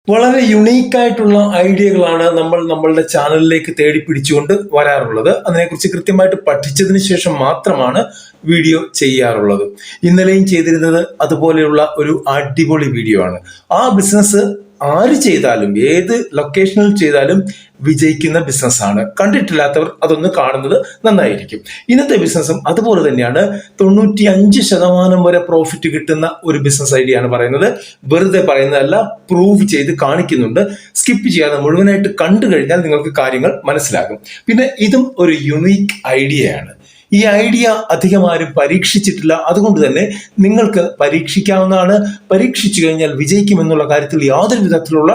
വളരെ യുണീക്കായിട്ടുള്ള ഐഡിയകളാണ് നമ്മൾ നമ്മളുടെ ചാനലിലേക്ക് തേടി പിടിച്ചുകൊണ്ട് വരാറുള്ളത്. അതിനെക്കുറിച്ച് കൃത്യമായിട്ട് പഠിച്ചതിന് ശേഷം മാത്രമാണ് വീഡിയോ ചെയ്യാറുള്ളത്. ഇന്നലെയും ചെയ്തിരുന്നത് അതുപോലെയുള്ള ഒരു അടിപൊളി വീഡിയോ ആണ്. ആ ബിസിനസ് ആര് ചെയ്താലും ഏത് ലൊക്കേഷനിൽ ചെയ്താലും വിജയിക്കുന്ന ബിസിനസ്സാണ്. കണ്ടിട്ടില്ലാത്തവർ അതൊന്ന് കാണുന്നത് നന്നായിരിക്കും. ഇന്നത്തെ ബിസിനസ്സും അതുപോലെ തന്നെയാണ്. 95% വരെ പ്രോഫിറ്റ് കിട്ടുന്ന ഒരു ബിസിനസ് ഐഡിയ ആണ് പറയുന്നത്. വെറുതെ പറയുന്നതല്ല, പ്രൂവ് ചെയ്ത് കാണിക്കുന്നുണ്ട്. സ്കിപ്പ് ചെയ്യാതെ മുഴുവനായിട്ട് കണ്ടു കഴിഞ്ഞാൽ നിങ്ങൾക്ക് കാര്യങ്ങൾ മനസ്സിലാകും. പിന്നെ ഇതും ഒരു യുണീക്ക് ഐഡിയയാണ്. ഈ ഐഡിയ അധികം ആരും പരീക്ഷിച്ചിട്ടില്ല. അതുകൊണ്ട് തന്നെ നിങ്ങൾക്ക് പരീക്ഷിക്കാവുന്നതാണ്. പരീക്ഷിച്ചു കഴിഞ്ഞാൽ വിജയിക്കുമെന്നുള്ള കാര്യത്തിൽ യാതൊരു വിധത്തിലുള്ള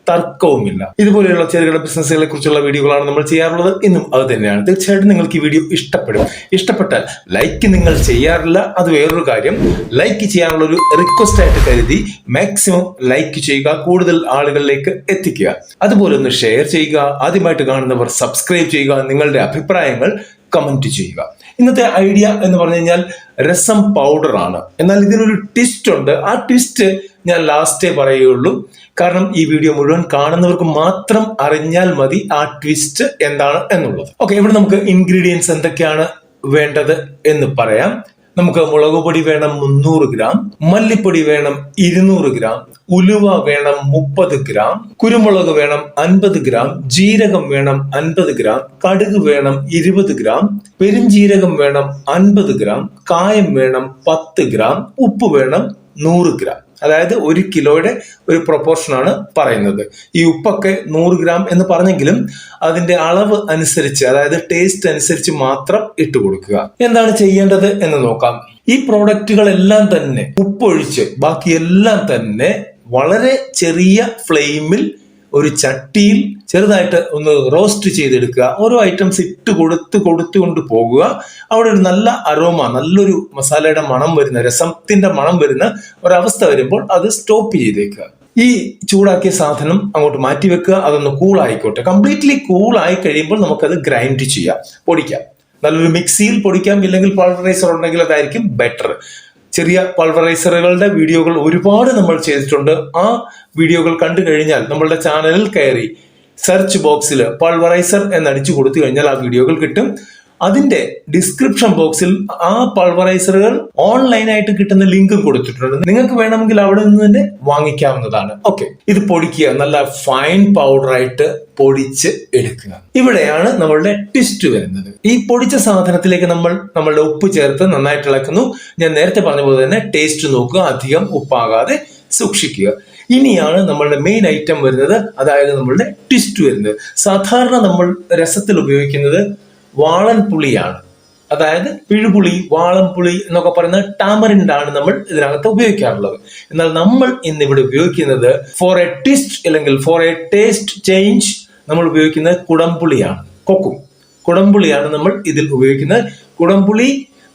തർക്കവുമില്ല. ഇതുപോലെയുള്ള ചെറുകിട ബിസിനസ്സുകളെ കുറിച്ചുള്ള വീഡിയോകളാണ് നമ്മൾ ചെയ്യാറുള്ളത്. ഇന്നും അത് തന്നെയാണ്. തീർച്ചയായിട്ടും നിങ്ങൾക്ക് ഈ വീഡിയോ ഇഷ്ടപ്പെടും. ഇഷ്ടപ്പെട്ടാൽ ലൈക്ക് നിങ്ങൾ ചെയ്യാറില്ല, അത് വേറൊരു കാര്യം. ലൈക്ക് ചെയ്യാനുള്ള ഒരു റിക്വസ്റ്റ് ആയിട്ട് കരുതി മാക്സിമം ലൈക്ക് ചെയ്യുക, കൂടുതൽ ആളുകളിലേക്ക് എത്തിക്കുക. അതുപോലെ ഒന്ന് ഷെയർ ചെയ്യുക. ആദ്യമായിട്ട് കാണുന്നവർ സബ്സ്ക്രൈബ് ചെയ്യുക. നിങ്ങളുടെ അഭിപ്രായങ്ങൾ കമന്റ് ചെയ്യുക. ഇന്നത്തെ ഐഡിയ എന്ന് പറഞ്ഞു കഴിഞ്ഞാൽ രസം പൗഡർ ആണ്. എന്നാൽ ഇതിനൊരു ട്വിസ്റ്റ് ഉണ്ട്. ആ ട്വിസ്റ്റ് ഞാൻ ലാസ്റ്റേ പറയുകയുള്ളൂ. കാരണം ഈ വീഡിയോ മുഴുവൻ കാണുന്നവർക്ക് മാത്രം അറിഞ്ഞാൽ മതി ആ ട്വിസ്റ്റ് എന്താണ് എന്നുള്ളത്. ഓക്കെ, ഇവിടെ നമുക്ക് ഇൻഗ്രീഡിയൻസ് എന്തൊക്കെയാണ് വേണ്ടത് എന്ന് പറയാം. നമുക്ക് മുളക് പൊടി വേണം 300 ഗ്രാം, മല്ലിപ്പൊടി വേണം 200 ഗ്രാം, ഉലുവ വേണം 30 ഗ്രാം, കുരുമുളക് വേണം 50 ഗ്രാം, ജീരകം വേണം 50 ഗ്രാം, കടുക് വേണം 20 ഗ്രാം, പെരുംജീരകം വേണം 50 ഗ്രാം, കായം വേണം 10 ഗ്രാം, ഉപ്പ് വേണം 100 ഗ്രാം. അതായത് 1 കിലോയുടെ ഒരു പ്രൊപ്പോർഷനാണ് പറയുന്നത്. ഈ ഉപ്പൊക്കെ 100 ഗ്രാം എന്ന് പറഞ്ഞെങ്കിലും അതിന്റെ അളവ് അനുസരിച്ച്, അതായത് ടേസ്റ്റ് അനുസരിച്ച് മാത്രം ഇട്ട് കൊടുക്കുക. എന്താണ് ചെയ്യേണ്ടത് എന്ന് നോക്കാം. ഈ പ്രോഡക്റ്റുകളെല്ലാം തന്നെ ഉപ്പൊഴിച്ച് ബാക്കിയെല്ലാം തന്നെ വളരെ ചെറിയ ഫ്ലെയിമിൽ ഒരു ചട്ടിയിൽ ചെറുതായിട്ട് ഒന്ന് റോസ്റ്റ് ചെയ്തെടുക്കുക. ഓരോ ഐറ്റംസ് ഇട്ട് കൊടുത്തുകൊണ്ട് പോകുക. അവിടെ ഒരു നല്ല അരോമ, നല്ലൊരു മസാലയുടെ മണം വരുന്ന, രസത്തിന്റെ മണം വരുന്ന ഒരവസ്ഥ വരുമ്പോൾ അത് സ്റ്റോപ്പ് ചെയ്തേക്കുക. ഈ ചൂടാക്കിയ സാധനം അങ്ങോട്ട് മാറ്റി വെക്കുക. അതൊന്ന് കൂളായിക്കോട്ടെ. കംപ്ലീറ്റ്ലി കൂളായി കഴിയുമ്പോൾ നമുക്കത് ഗ്രൈൻഡ് ചെയ്യാം, പൊടിക്കാം. നല്ലൊരു മിക്സിയിൽ പൊടിക്കാം, ഇല്ലെങ്കിൽ പൾവറൈസർ ഉണ്ടെങ്കിൽ അതായിരിക്കും ബെറ്റർ. ചെറിയ പൾവറൈസറുകളുടെ വീഡിയോകൾ ഒരുപാട് നമ്മൾ ചെയ്തിട്ടുണ്ട്. ആ വീഡിയോകൾ കണ്ടു കഴിഞ്ഞാൽ നമ്മളുടെ ചാനലിൽ കയറി സെർച്ച് ബോക്സിൽ പൾവറൈസർ എന്നടിച്ചു കൊടുത്തു കഴിഞ്ഞാൽ ആ വീഡിയോകൾ കിട്ടും. അതിന്റെ ഡിസ്ക്രിപ്ഷൻ ബോക്സിൽ ആ പൾവറൈസറുകൾ ഓൺലൈനായിട്ട് കിട്ടുന്ന ലിങ്കും കൊടുത്തിട്ടുണ്ട്. നിങ്ങൾക്ക് വേണമെങ്കിൽ അവിടെ നിന്ന് തന്നെ വാങ്ങിക്കാവുന്നതാണ്. ഓക്കെ, ഇത് പൊടിക്കുക. നല്ല ഫൈൻ പൗഡറായിട്ട് പൊടിച്ച് എടുക്കുക. ഇവിടെയാണ് നമ്മളുടെ ട്വിസ്റ്റ് വരുന്നത്. ഈ പൊടിച്ച സാധനത്തിലേക്ക് നമ്മളുടെ ഉപ്പ് ചേർത്ത് നന്നായിട്ട് ഇളക്കുന്നു. ഞാൻ നേരത്തെ പറഞ്ഞ പോലെ തന്നെ ടേസ്റ്റ് നോക്കുക, അധികം ഉപ്പാകാതെ സൂക്ഷിക്കുക. ഇനിയാണ് നമ്മളുടെ മെയിൻ ഐറ്റം വരുന്നത്, അതായത് നമ്മളുടെ ട്വിസ്റ്റ് വരുന്നത്. സാധാരണ നമ്മൾ രസത്തിൽ ഉപയോഗിക്കുന്നത് വാളൻ പുളിയാണ്. അതായത് പിഴുപുളി, വാളംപുളി എന്നൊക്കെ പറയുന്ന ടാമറിൻഡ് ആണ് നമ്മൾ ഇതിനകത്ത് ഉപയോഗിക്കാറുള്ളത്. എന്നാൽ നമ്മൾ ഇന്നിവിടെ ഉപയോഗിക്കുന്നത് ഫോർ എ ട്വിസ്റ്റ് അല്ലെങ്കിൽ ഫോർ എ ടേസ്റ്റ് ചേഞ്ച് നമ്മൾ ഉപയോഗിക്കുന്നത് കുടംപുളിയാണ്. കുടംപുളിയാണ് നമ്മൾ ഇതിൽ ഉപയോഗിക്കുന്നത്. കുടംപുളി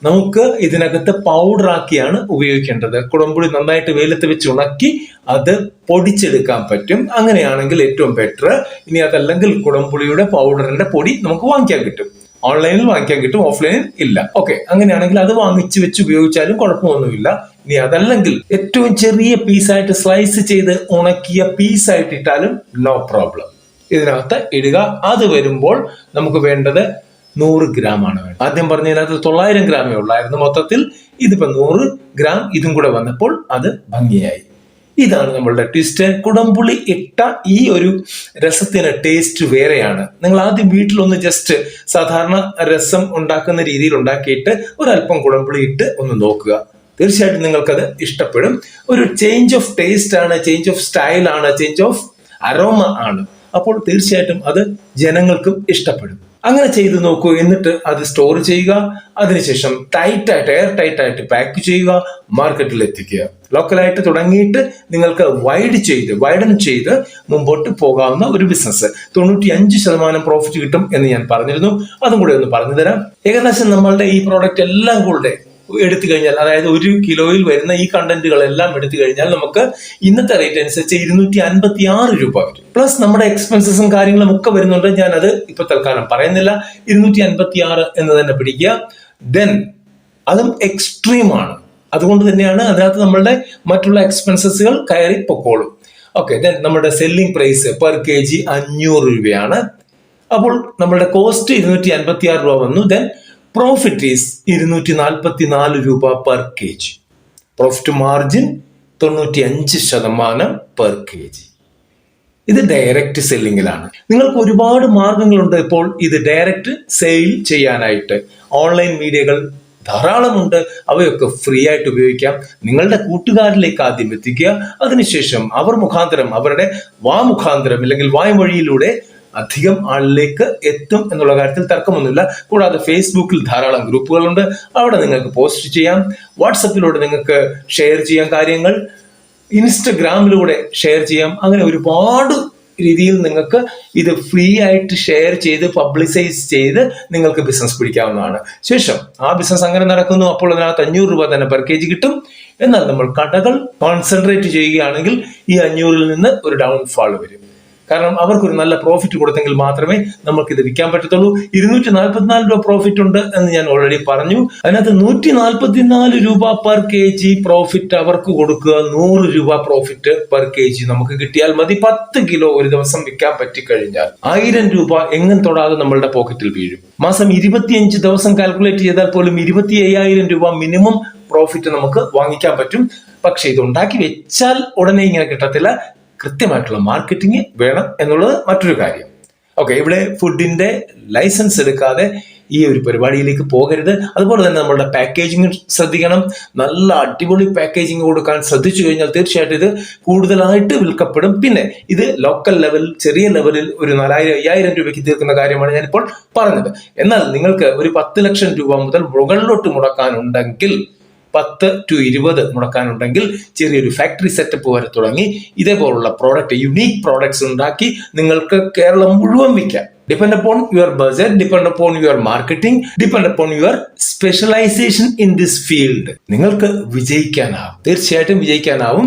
നമുക്ക് ഇതിനകത്ത് പൗഡറാക്കിയാണ് ഉപയോഗിക്കേണ്ടത്. കുടംപുളി നന്നായിട്ട് വെയിലത്ത് വെച്ച് ഉണക്കി അത് പൊടിച്ചെടുക്കാൻ പറ്റും. അങ്ങനെയാണെങ്കിൽ ഏറ്റവും ബെറ്റർ. ഇനി അതല്ലെങ്കിൽ കുടംപുളിയുടെ പൗഡറിന്റെ പൊടി നമുക്ക് വാങ്ങിക്കാൻ കിട്ടും. ഓൺലൈനിൽ വാങ്ങിക്കാൻ കിട്ടും, ഓഫ്ലൈനിൽ ഇല്ല. ഓക്കെ, അങ്ങനെയാണെങ്കിൽ അത് വാങ്ങിച്ച് വെച്ച് ഉപയോഗിച്ചാലും കുഴപ്പമൊന്നുമില്ല. ഇനി അതല്ലെങ്കിൽ ഏറ്റവും ചെറിയ പീസായിട്ട് സ്ലൈസ് ചെയ്ത് ഉണക്കിയ പീസായിട്ട് ഇട്ടാലും നോ പ്രോബ്ലം. ഇതിനകത്ത് ഇടുക. അത് വരുമ്പോൾ നമുക്ക് വേണ്ടത് 100 ഗ്രാം ആണ് വേണ്ടത്. ആദ്യം പറഞ്ഞതിനകത്ത് 900 ഗ്രാമേ ഉള്ളായിരുന്നു മൊത്തത്തിൽ. ഇതിപ്പോ 100 ഗ്രാം ഇതും കൂടെ വന്നപ്പോൾ അത് ഭംഗിയായി. ഇതാണ് നമ്മളുടെ ട്വിസ്റ്റ്. കുടംപുളി ഇട്ട ഈ ഒരു രസത്തിന് ടേസ്റ്റ് വേറെയാണ്. നിങ്ങൾ ആദ്യം വീട്ടിലൊന്ന് ജസ്റ്റ് സാധാരണ രസം ഉണ്ടാക്കുന്ന രീതിയിൽ ഉണ്ടാക്കിയിട്ട് ഒരല്പം കുടംപുളി ഇട്ട് ഒന്ന് നോക്കുക. തീർച്ചയായിട്ടും നിങ്ങൾക്കത് ഇഷ്ടപ്പെടും. ഒരു ചേഞ്ച് ഓഫ് ടേസ്റ്റ് ആണ്, ചേഞ്ച് ഓഫ് സ്റ്റൈൽ ആണ്, ചേഞ്ച് ഓഫ് അരോമ ആണ്. അപ്പോൾ തീർച്ചയായിട്ടും അത് ജനങ്ങൾക്കും ഇഷ്ടപ്പെടും. അങ്ങനെ ചെയ്ത് നോക്കൂ. എന്നിട്ട് അത് സ്റ്റോർ ചെയ്യുക. അതിനുശേഷം എയർ ടൈറ്റ് ആയിട്ട് പാക്ക് ചെയ്യുക, മാർക്കറ്റിൽ എത്തിക്കുക. ലോക്കലായിട്ട് തുടങ്ങിയിട്ട് നിങ്ങൾക്ക് വൈഡൻ ചെയ്ത് മുമ്പോട്ട് പോകാവുന്ന ഒരു ബിസിനസ്. 95% പ്രോഫിറ്റ് കിട്ടും എന്ന് ഞാൻ പറഞ്ഞിരുന്നു. അതും കൂടെ ഒന്ന് പറഞ്ഞു തരാം. ഏകദേശം നമ്മളുടെ ഈ പ്രോഡക്റ്റ് എല്ലാം കൂടെ എടുത്തു കഴിഞ്ഞാൽ, അതായത് 1 കിലോയിൽ വരുന്ന ഈ കണ്ടന്റുകളെല്ലാം എടുത്തു കഴിഞ്ഞാൽ നമുക്ക് ഇന്നത്തെ റേറ്റ് അനുസരിച്ച് 256 രൂപ വരും. പ്ലസ് നമ്മുടെ എക്സ്പെൻസസും കാര്യങ്ങളും ഒക്കെ വരുന്നുണ്ട്. ഞാൻ അത് ഇപ്പൊ തൽക്കാലം പറയുന്നില്ല. 256 എന്ന് തന്നെ പിടിക്കുക. ദെൻ അതും എക്സ്ട്രീം ആണ്. അതുകൊണ്ട് തന്നെയാണ് അതിനകത്ത് നമ്മളുടെ മറ്റുള്ള എക്സ്പെൻസസുകൾ കയറി പൊക്കോളും. ഓക്കെ, ദെൻ നമ്മുടെ സെല്ലിംഗ് പ്രൈസ് പെർ kg 500 രൂപയാണ്. അപ്പോൾ നമ്മുടെ കോസ്റ്റ് 256 രൂപ വന്നു. ദെൻ പ്രോഫിറ്റ് ഈസ് 244 രൂപ per kg. Profit margin 95% per kg. ഇത് ഡയറക്റ്റ് സെല്ലിങ്ങിലാണ്. നിങ്ങൾക്ക് ഒരുപാട് മാർഗങ്ങളുണ്ട് ഇപ്പോൾ ഇത് ഡയറക്റ്റ് സെയിൽ ചെയ്യാനായിട്ട്. ഓൺലൈൻ മീഡിയകൾ ധാരാളമുണ്ട്, അവയൊക്കെ ഫ്രീ ആയിട്ട് ഉപയോഗിക്കാം. നിങ്ങളുടെ കൂട്ടുകാരിലേക്ക് ആദ്യം എത്തിക്കുക, അതിനുശേഷം അവർ മുഖാന്തരം, അവരുടെ മുഖാന്തരം അല്ലെങ്കിൽ വായ്മൊഴിയിലൂടെ അധികം ആളിലേക്ക് എത്തും എന്നുള്ള കാര്യത്തിൽ തർക്കമൊന്നുമില്ല. കൂടാതെ ഫേസ്ബുക്കിൽ ധാരാളം ഗ്രൂപ്പുകളുണ്ട്, അവിടെ നിങ്ങൾക്ക് പോസ്റ്റ് ചെയ്യാം. വാട്സപ്പിലൂടെ നിങ്ങൾക്ക് ഷെയർ ചെയ്യാം കാര്യങ്ങൾ, ഇൻസ്റ്റഗ്രാമിലൂടെ ഷെയർ ചെയ്യാം. അങ്ങനെ ഒരുപാട് രീതിയിൽ നിങ്ങൾക്ക് ഇത് ഫ്രീ ആയിട്ട് ഷെയർ ചെയ്ത് പബ്ലിസൈസ് ചെയ്ത് നിങ്ങൾക്ക് ബിസിനസ് പിടിക്കാവുന്നതാണ്. ശേഷം ആ ബിസിനസ് അങ്ങനെ നടക്കുന്നു, അപ്പോൾ അതിനകത്ത് 500 രൂപ തന്നെ പെർ kg കിട്ടും. എന്നാൽ നമ്മൾ കടകൾ കോൺസെൻട്രേറ്റ് ചെയ്യുകയാണെങ്കിൽ ഈ 500-ൽ നിന്ന് ഒരു ഡൗൺഫാൾ വരും. കാരണം അവർക്കൊരു നല്ല പ്രോഫിറ്റ് കൊടുത്തെങ്കിൽ മാത്രമേ നമുക്ക് ഇത് വിൽക്കാൻ പറ്റത്തുള്ളൂ. 244 രൂപ പ്രോഫിറ്റ് ഉണ്ട് എന്ന് ഞാൻ ഓൾറെഡി പറഞ്ഞു. അതിനകത്ത് 144 രൂപ പെർ kg പ്രോഫിറ്റ് അവർക്ക് കൊടുക്കുക. 100 രൂപ പ്രോഫിറ്റ് പെർ kg നമുക്ക് കിട്ടിയാൽ മതി. 10 കിലോ ഒരു ദിവസം വിൽക്കാൻ പറ്റിക്കഴിഞ്ഞാൽ 1000 രൂപ എങ്ങനെ തൊടാതെ നമ്മളുടെ പോക്കറ്റിൽ വീഴും. മാസം 25 ദിവസം കാൽക്കുലേറ്റ് ചെയ്താൽ പോലും 25,000 രൂപ മിനിമം പ്രോഫിറ്റ് നമുക്ക് വാങ്ങിക്കാൻ പറ്റും. പക്ഷെ ഇത് ഉണ്ടാക്കി വെച്ചാൽ ഉടനെ ഇങ്ങനെ കിട്ടത്തില്ല. കൃത്യമായിട്ടുള്ള മാർക്കറ്റിംഗ് വേണം എന്നുള്ളത് മറ്റൊരു കാര്യം. ഓക്കെ, ഇവിടെ ഫുഡിന്റെ ലൈസൻസ് എടുക്കാതെ ഈ ഒരു പരിപാടിയിലേക്ക് പോകരുത്. അതുപോലെ തന്നെ നമ്മളുടെ പാക്കേജിങ് ശ്രദ്ധിക്കണം. നല്ല അടിപൊളി പാക്കേജിങ് കൊടുക്കാൻ ശ്രദ്ധിച്ചു കഴിഞ്ഞാൽ തീർച്ചയായിട്ടും ഇത് കൂടുതലായിട്ട് വിൽക്കപ്പെടും. പിന്നെ ഇത് ലോക്കൽ ലെവലിൽ, ചെറിയ ലെവലിൽ ഒരു 4,000-5,000 രൂപയ്ക്ക് തീർക്കുന്ന കാര്യമാണ് ഞാനിപ്പോൾ പറഞ്ഞത്. എന്നാൽ നിങ്ങൾക്ക് ഒരു 10 ലക്ഷം രൂപ മുതൽ മുകളിലോട്ട് മുടക്കാനുണ്ടെങ്കിൽ, 10 to 20 മുടക്കാനുണ്ടെങ്കിൽ ചെറിയൊരു ഫാക്ടറി സെറ്റപ്പ് വരെ തുടങ്ങി ഇതേപോലുള്ള പ്രോഡക്റ്റ്, യുണീക് പ്രോഡക്ട്സ് ഉണ്ടാക്കി നിങ്ങൾക്ക് കേരളം മുഴുവൻ വിൽക്കാം. Depend upon your budget, depend upon your marketing, depend upon your specialization in this field. നിങ്ങൾക്ക് വിജയിക്കാനാവും, തീർച്ചയായിട്ടും വിജയിക്കാനാവും.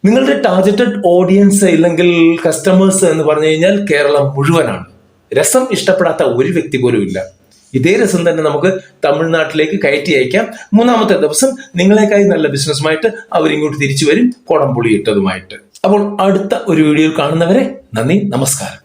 നിങ്ങളുടെ ടാർഗറ്റഡ് ഓഡിയൻസ് ഇല്ലെങ്കിൽ കസ്റ്റമേഴ്സ് എന്ന് പറഞ്ഞു കഴിഞ്ഞാൽ കേരളം മുഴുവനാണ്. രസം ഇഷ്ടപ്പെടാത്ത ഒരു വ്യക്തി പോലും ഇല്ല. ഇതേ രസം തന്നെ നമുക്ക് തമിഴ്നാട്ടിലേക്ക് കയറ്റി അയക്കാം. 3-ാമത്തെ ദിവസം നിങ്ങളെക്കായി നല്ല ബിസിനസ്സുമായിട്ട് അവരിങ്ങോട്ട് തിരിച്ചു വരും, കുടംപുളി ഇട്ടതുമായിട്ട്. അപ്പോൾ അടുത്ത ഒരു വീഡിയോയിൽ കാണുന്നവരെ നന്ദി, നമസ്കാരം.